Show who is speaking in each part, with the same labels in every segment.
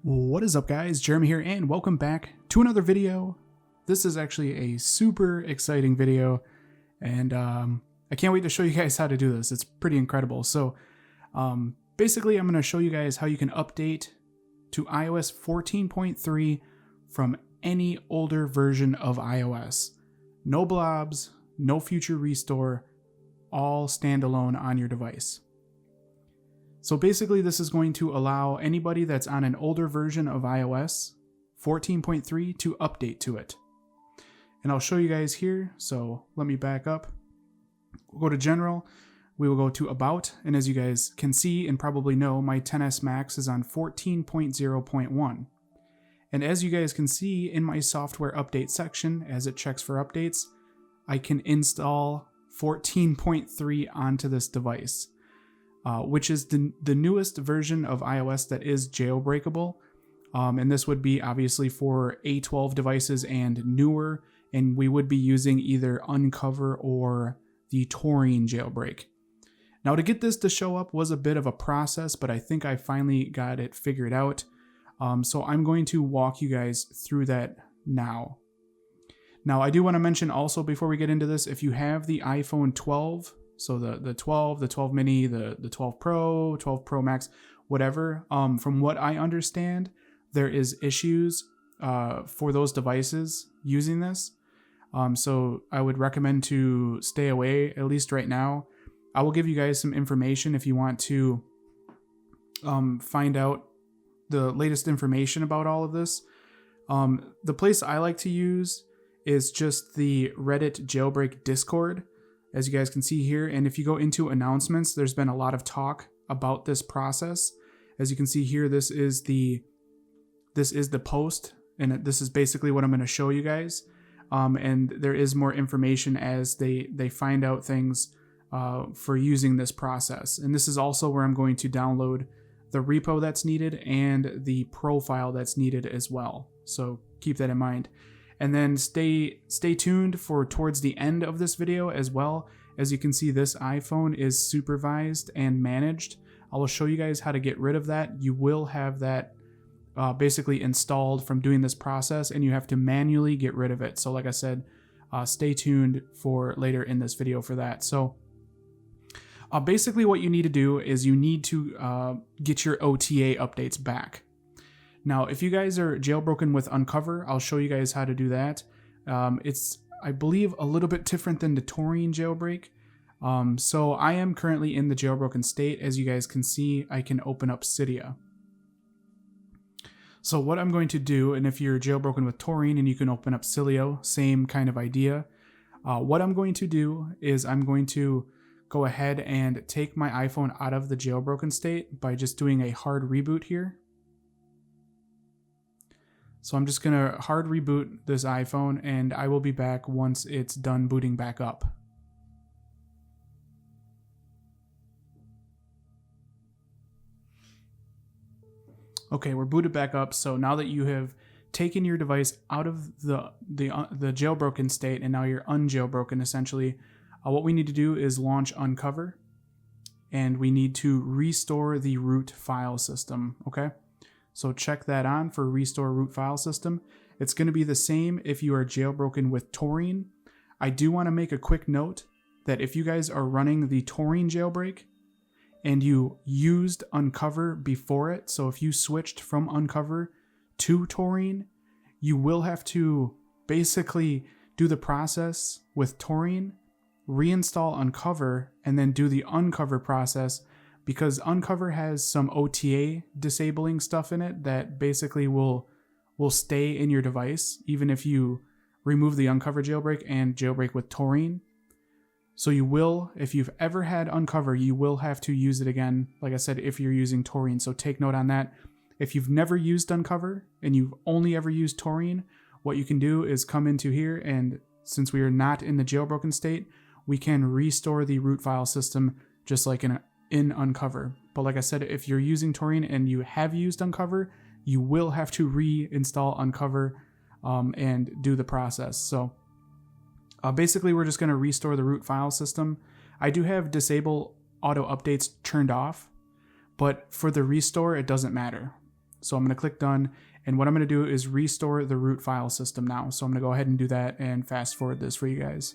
Speaker 1: What is up, guys? Jeremy here, and welcome back to another video. This is actually a super exciting video, and I can't wait to show you guys how to do this. It's pretty incredible. So basically, I'm going to show you guys how you can update to iOS 14.3 from any older version of iOS. No blobs, no future restore, all standalone on your device. So basically, this is going to allow anybody that's on an older version of iOS 14.3 to update to it. And I'll show you guys here. So let me back up. We'll go to General. We will go to About. And as you guys can see and probably know, my XS Max is on 14.0.1. And as you guys can see in my software update section, as it checks for updates, I can install 14.3 onto this device. Which is the newest version of iOS that is jailbreakable. And this would be obviously for A12 devices and newer, and we would be using either Uncover or the Taurine jailbreak. Now, to get this to show up was a bit of a process, but I think I finally got it figured out. So I'm going to walk you guys through that now. Now, I do want to mention also before we get into this, if you have the iPhone 12, so the 12, the 12 mini, the 12 Pro, 12 Pro Max, whatever. From what I understand, there is issues for those devices using this. So I would recommend to stay away, at least right now. I will give you guys some information if you want to find out the latest information about all of this. The place I like to use is just the Reddit Jailbreak Discord, as you guys can see here. And if you go into announcements, there's been a lot of talk about this process. As you can see here, this is the post, and this is basically what I'm going to show you guys. And there is more information as they find out things for using this process. And this is also where I'm going to download the repo that's needed and the profile that's needed as well. So keep that in mind. And then stay tuned for towards the end of this video as well. As you can see, this iPhone is supervised and managed. I will show you guys how to get rid of that. You will have that basically installed from doing this process, and you have to manually get rid of it. So like I said, stay tuned for later in this video for that. So basically what you need to do is you need to get your OTA updates back. Now, if you guys are jailbroken with Uncover, I'll show you guys how to do that. It's, I believe, a little bit different than the Taurine jailbreak. So I am currently in the jailbroken state. As you guys can see, I can open up Cydia. So what I'm going to do, and if you're jailbroken with Taurine and you can open up Cydia, same kind of idea. What I'm going to do is I'm going to go ahead and take my iPhone out of the jailbroken state by just doing a hard reboot here. So I'm just going to hard reboot this iPhone, and I will be back once it's done booting back up. Okay, we're booted back up. So now that you have taken your device out of the jailbroken state and now you're unjailbroken essentially, what we need to do is launch Uncover, and we need to restore the root file system, okay? So check that on for restore root file system. It's going to be the same if you are jailbroken with Taurine. I do want to make a quick note that if you guys are running the Taurine jailbreak and you used Uncover before it, so if you switched from Uncover to Taurine, you will have to basically do the process with Taurine, reinstall Uncover, and then do the Uncover process, because Uncover has some OTA disabling stuff in it that basically will stay in your device even if you remove the Uncover jailbreak and jailbreak with Taurine. So you will, if you've ever had Uncover, you will have to use it again, like I said, if you're using Taurine. So take note on that. If you've never used Uncover and you've only ever used Taurine, what you can do is come into here, and since we are not in the jailbroken state, we can restore the root file system just like in Uncover. But like I said, if you're using Taurine and you have used Uncover, you will have to reinstall Uncover and do the process. So basically, we're just going to restore the root file system. I do have disable auto updates turned off, but for the restore, it doesn't matter. So I'm going to click done. And what I'm going to do is restore the root file system now. So I'm going to go ahead and do that and fast forward this for you guys.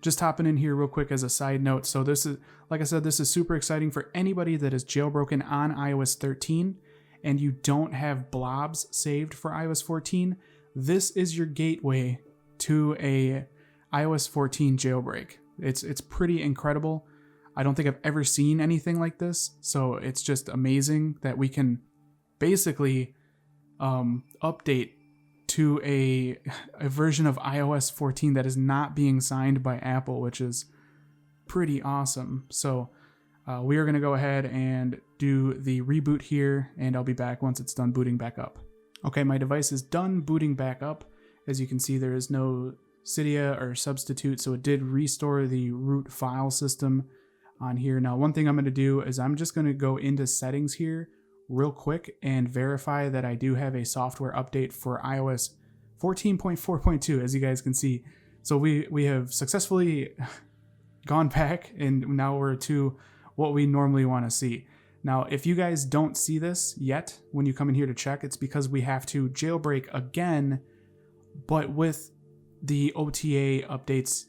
Speaker 1: Just hopping in here real quick as a side note. So this is, like I said, this is super exciting for anybody that is jailbroken on iOS 13 and you don't have blobs saved for iOS 14. This is your gateway to a iOS 14 jailbreak. It's pretty incredible. I don't think I've ever seen anything like this. So it's just amazing that we can basically update to a version of iOS 14 that is not being signed by Apple, which is pretty awesome. So we are going to go ahead and do the reboot here, and I'll be back once it's done booting back up. Okay, my device is done booting back up. As you can see, there is no Cydia or substitute, so it did restore the root file system on here. Now, one thing I'm going to do is I'm just going to go into settings here real quick and verify that I do have a software update for iOS 14.4.2, as you guys can see. So we have successfully gone back, and now we're to what we normally want to see. Now, if you guys don't see this yet when you come in here to check, it's because we have to jailbreak again, but with the OTA updates,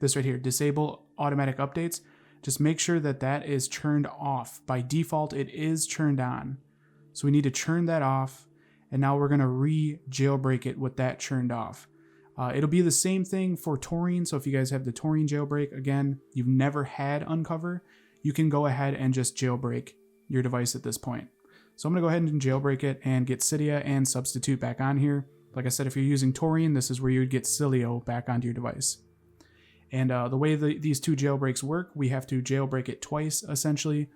Speaker 1: this right here, disable automatic updates. Just make sure that that is turned off. By default, it is turned on. So we need to turn that off. And now we're going to re-jailbreak it with that turned off. It'll be the same thing for Taurine. So if you guys have the Taurine jailbreak, again, you've never had Uncover, you can go ahead and just jailbreak your device at this point. So I'm going to go ahead and jailbreak it and get Cydia and Substitute back on here. Like I said, if you're using Taurine, this is where you would get Cilio back onto your device. And the way these two jailbreaks work, we have to jailbreak it twice, essentially.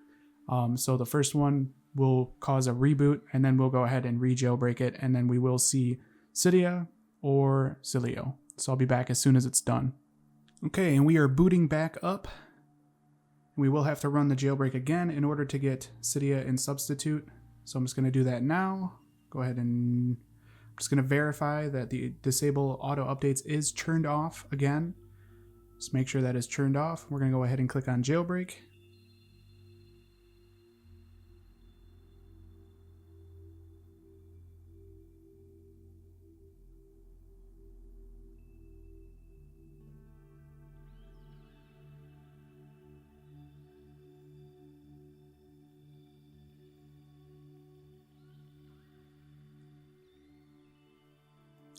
Speaker 1: So the first one will cause a reboot, and then we'll go ahead and re-jailbreak it, and then we will see Cydia or Cilio. So I'll be back as soon as it's done. Okay, and we are booting back up. We will have to run the jailbreak again in order to get Cydia and Substitute. So I'm just going to do that now. Go ahead and I'm just going to verify that the disable auto updates is turned off again. Just make sure that is turned off. We're going to go ahead and click on jailbreak.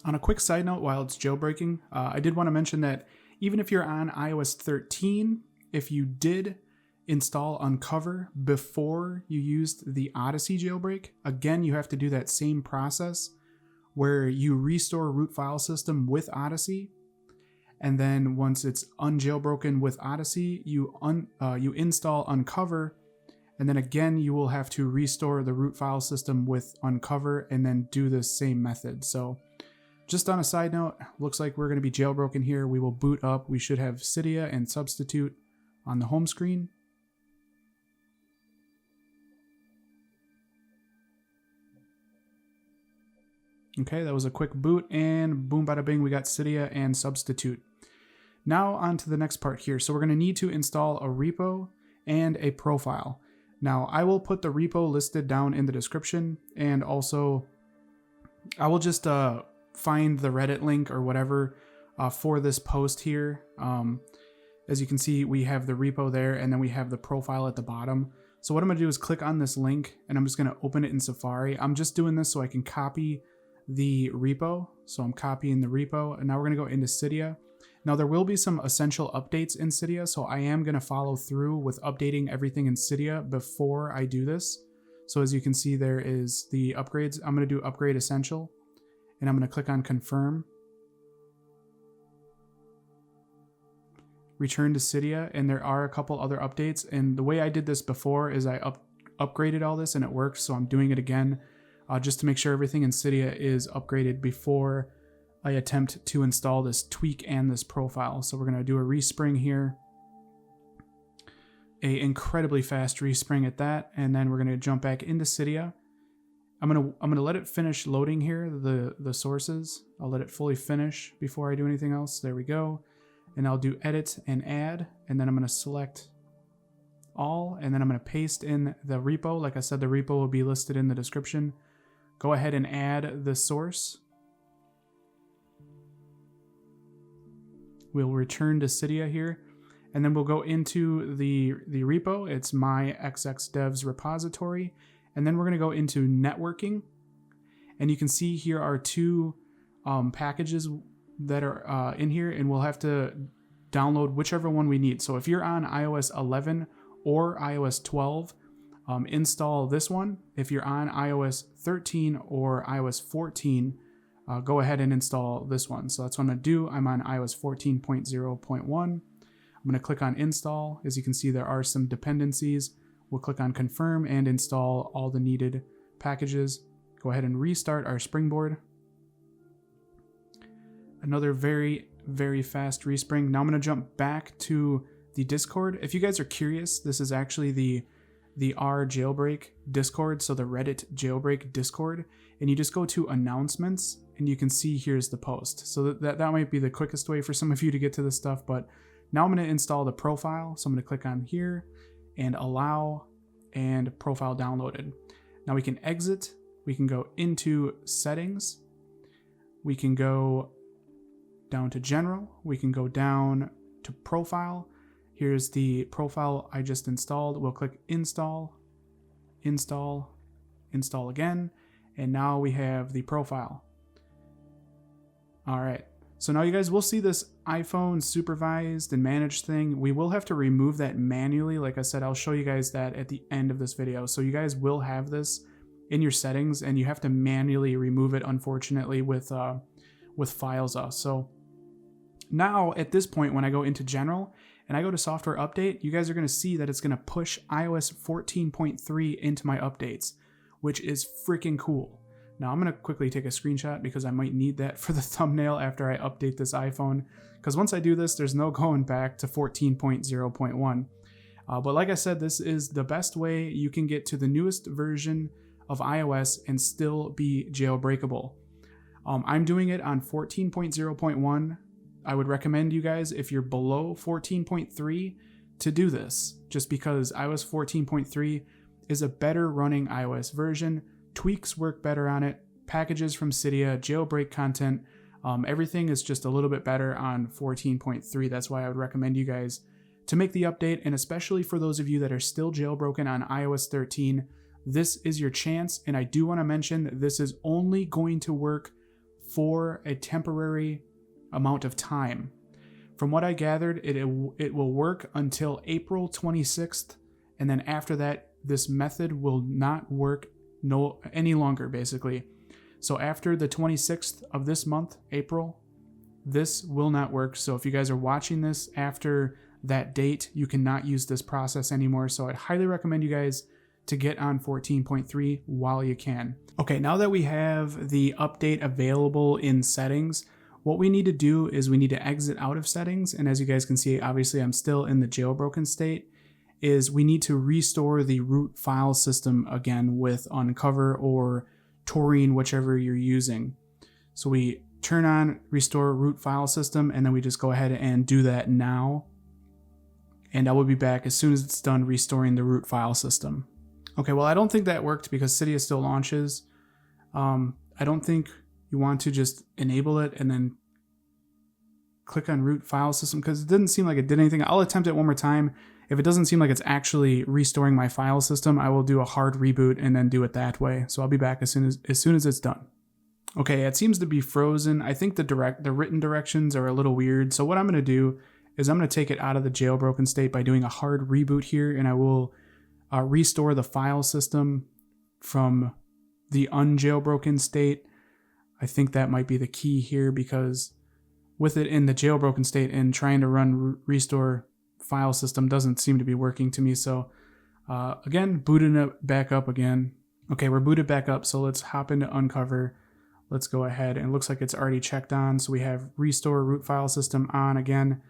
Speaker 1: On a quick side note, while it's jailbreaking, I did want to mention that even if you're on iOS 13, if you did install Uncover before you used the Odyssey jailbreak, again, you have to do that same process where you restore root file system with Odyssey. And then once it's unjailbroken with Odyssey, you install Uncover. And then again, you will have to restore the root file system with Uncover and then do the same method. So just on a side note, looks like we're going to be jailbroken here. We will boot up. We should have Cydia and Substitute on the home screen. Okay, that was a quick boot, and boom, bada bing, we got Cydia and Substitute. Now on to the next part here. So we're going to need to install a repo and a profile. Now I will put the repo listed down in the description, and also I will just find the Reddit link or whatever for this post here. As you can see, we have the repo there, and then we have the profile at the bottom. So what I'm going to do is click on this link, and I'm just going to open it in Safari. I'm just doing this so I can copy the repo. So I'm copying the repo, and now we're going to go into Cydia. Now there will be some essential updates in Cydia, so I am going to follow through with updating everything in Cydia before I do this. So as you can see, there is the upgrades. I'm going to do upgrade essential, and I'm going to click on confirm. Return to Cydia, and there are a couple other updates. And the way I did this before is I upgraded all this and it worked, so I'm doing it again just to make sure everything in Cydia is upgraded before I attempt to install this tweak and this profile. So we're going to do a respring here, a incredibly fast respring at that, and then we're going to jump back into Cydia. I'm gonna let it finish loading here, the sources. I'll let it fully finish before I do anything else. There we go. And I'll do edit and add, and then I'm gonna select all, and then I'm going to paste in the repo. Like I said, the repo will be listed in the description. Go ahead and add the source. We'll return to Cydia here, and then we'll go into the repo. It's my xxdevs repository, and then we're going to go into networking, and you can see here are two packages that are in here, and we'll have to download whichever one we need. So if you're on iOS 11 or iOS 12, install this one. If you're on iOS 13 or iOS 14, go ahead and install this one. So that's what I'm going to do. I'm on iOS 14.0.1. I'm going to click on install. As you can see, there are some dependencies. We'll click on confirm and install all the needed packages. Go ahead and restart our Springboard. Another very, very fast respring. Now I'm going to jump back to the Discord. If you guys are curious, this is actually the R Jailbreak Discord, so the Reddit Jailbreak Discord, and you just go to announcements and you can see here's the post. So that might be the quickest way for some of you to get to this stuff, but now I'm going to install the profile. So I'm going to click on here and allow, and profile downloaded. Now we can exit, we can go into settings, we can go down to general, we can go down to profile. Here's the profile I just installed. We'll click install, install, install again, and now we have the profile. All right, so now you guys will see this iPhone supervised and managed thing. We will have to remove that manually. Like I said, I'll show you guys that at the end of this video. So you guys will have this in your settings, and you have to manually remove it, unfortunately, with FileZilla. So now at this point, when I go into general and I go to software update, you guys are going to see that it's going to push iOS 14.3 into my updates, which is freaking cool. Now I'm going to quickly take a screenshot because I might need that for the thumbnail after I update this iPhone, because once I do this, there's no going back to 14.0.1. But like I said, this is the best way you can get to the newest version of iOS and still be jailbreakable. I'm doing it on 14.0.1. I would recommend you guys, if you're below 14.3, to do this, just because iOS 14.3 is a better running iOS version. Tweaks work better on it, packages from Cydia, jailbreak content, everything is just a little bit better on 14.3. That's why I would recommend you guys to make the update, and especially for those of you that are still jailbroken on iOS 13, this is your chance. And I do want to mention that this is only going to work for a temporary amount of time. From what I gathered, it will work until April 26th, and then after that, this method will not work any longer, basically. So after the 26th of this month, April, this will not work. So if you guys are watching this after that date, you cannot use this process anymore. So I'd highly recommend you guys to get on 14.3 while you can. Okay, now that we have the update available in settings, what we need to do is we need to exit out of settings. And as you guys can see, obviously I'm still in the jailbroken state. Is we need to restore the root file system again with Uncover or Taurine, whichever you're using. So we turn on restore root file system, and then we just go ahead and do that now. And I will be back as soon as it's done restoring the root file system. Okay, well, I don't think that worked because Cydia still launches. I don't think you want to just enable it and then click on root file system, because it didn't seem like it did anything. I'll attempt it one more time. If it doesn't seem like it's actually restoring my file system, I will do a hard reboot and then do it that way. So I'll be back as soon as it's done. Okay, it seems to be frozen. I think the written directions are a little weird. So what I'm going to do is I'm going to take it out of the jailbroken state by doing a hard reboot here, and I will restore the file system from the unjailbroken state. I think that might be the key here, because with it in the jailbroken state and trying to run restore file system doesn't seem to be working to me. So again, booting it back up again. Okay, we're booted back up, so let's hop into Uncover. Let's go ahead, and it looks like it's already checked on. So we have restore root file system on again.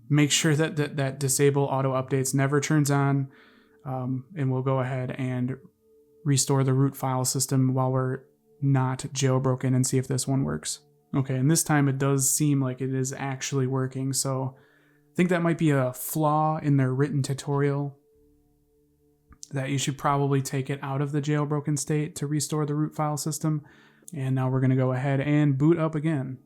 Speaker 1: Make sure that disable auto updates never turns on, and we'll go ahead and restore the root file system while we're not jailbroken and see if this one works. Okay, and this time it does seem like it is actually working, so think that might be a flaw in their written tutorial, that you should probably take it out of the jailbroken state to restore the root file system. And now we're going to go ahead and boot up again.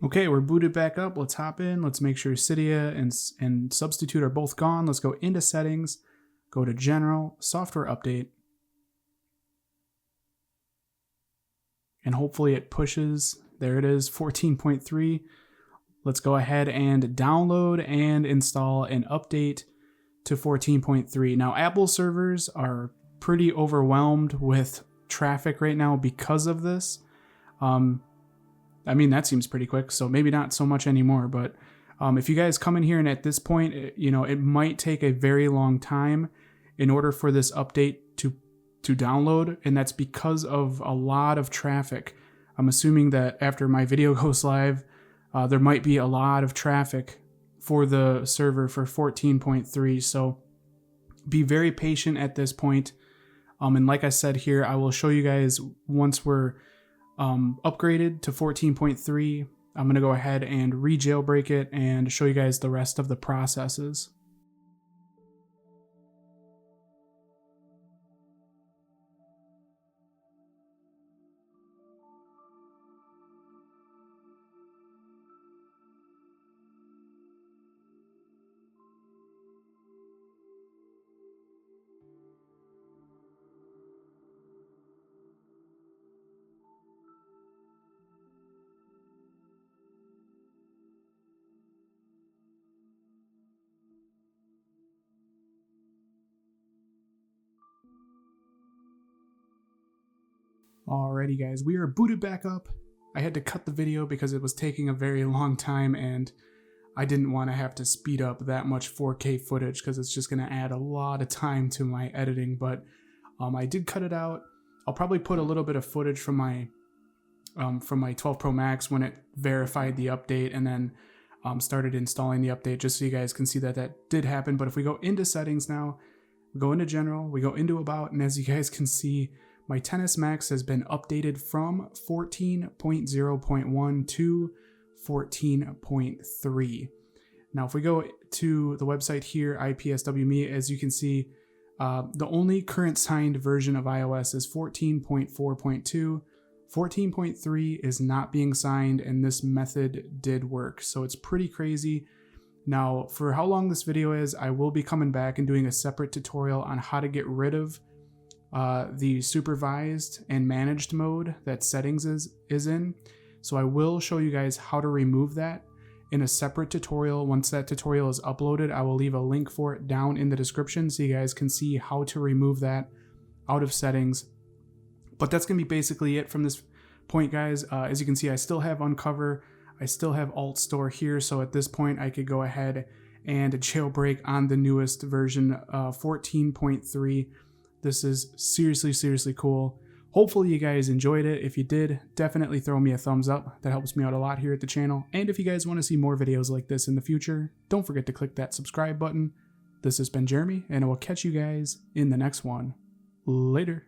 Speaker 1: Okay, we're booted back up. Let's hop in. Let's make sure Cydia and Substitute are both gone. Let's go into Settings, go to General, Software Update. And hopefully it pushes. There it is, 14.3. Let's go ahead and download and install an update to 14.3. Now, Apple servers are pretty overwhelmed with traffic right now because of this. I mean, that seems pretty quick, so maybe not so much anymore, but if you guys come in here and at this point, it might take a very long time in order for this update to download, and that's because of a lot of traffic. I'm assuming that after my video goes live, there might be a lot of traffic for the server for 14.3, so be very patient at this point. And like I said here, I will show you guys once we're upgraded to 14.3. I'm going to go ahead and re-jailbreak it and show you guys the rest of the processes. Alrighty guys, we are booted back up. I had to cut the video because it was taking a very long time and I didn't want to have to speed up that much 4K footage because it's just going to add a lot of time to my editing, but I did cut it out. I'll probably put a little bit of footage from my 12 Pro Max when it verified the update and then started installing the update, just so you guys can see that that did happen. But if we go into Settings now, we go into General, we go into About, and as you guys can see, my XS Max has been updated from 14.0.1 to 14.3. Now, if we go to the website here, IPSWMe, as you can see, the only current signed version of iOS is 14.4.2. 14.3 is not being signed, and this method did work, so it's pretty crazy. Now, for how long this video is, I will be coming back and doing a separate tutorial on how to get rid of the supervised and managed mode that Settings is in. So I will show you guys how to remove that in a separate tutorial. Once that tutorial is uploaded, I will leave a link for it down in the description so you guys can see how to remove that out of Settings. But that's going to be basically it from this point, guys. As you can see, I still have Uncover. I still have Alt Store here. So at this point, I could go ahead and jailbreak on the newest version, 14.3. This is seriously cool. Hopefully you guys enjoyed it. If you did, definitely throw me a thumbs up. That helps me out a lot here at the channel. And if you guys want to see more videos like this in the future, don't forget to click that subscribe button. This has been Jeremy, and I will catch you guys in the next one. Later.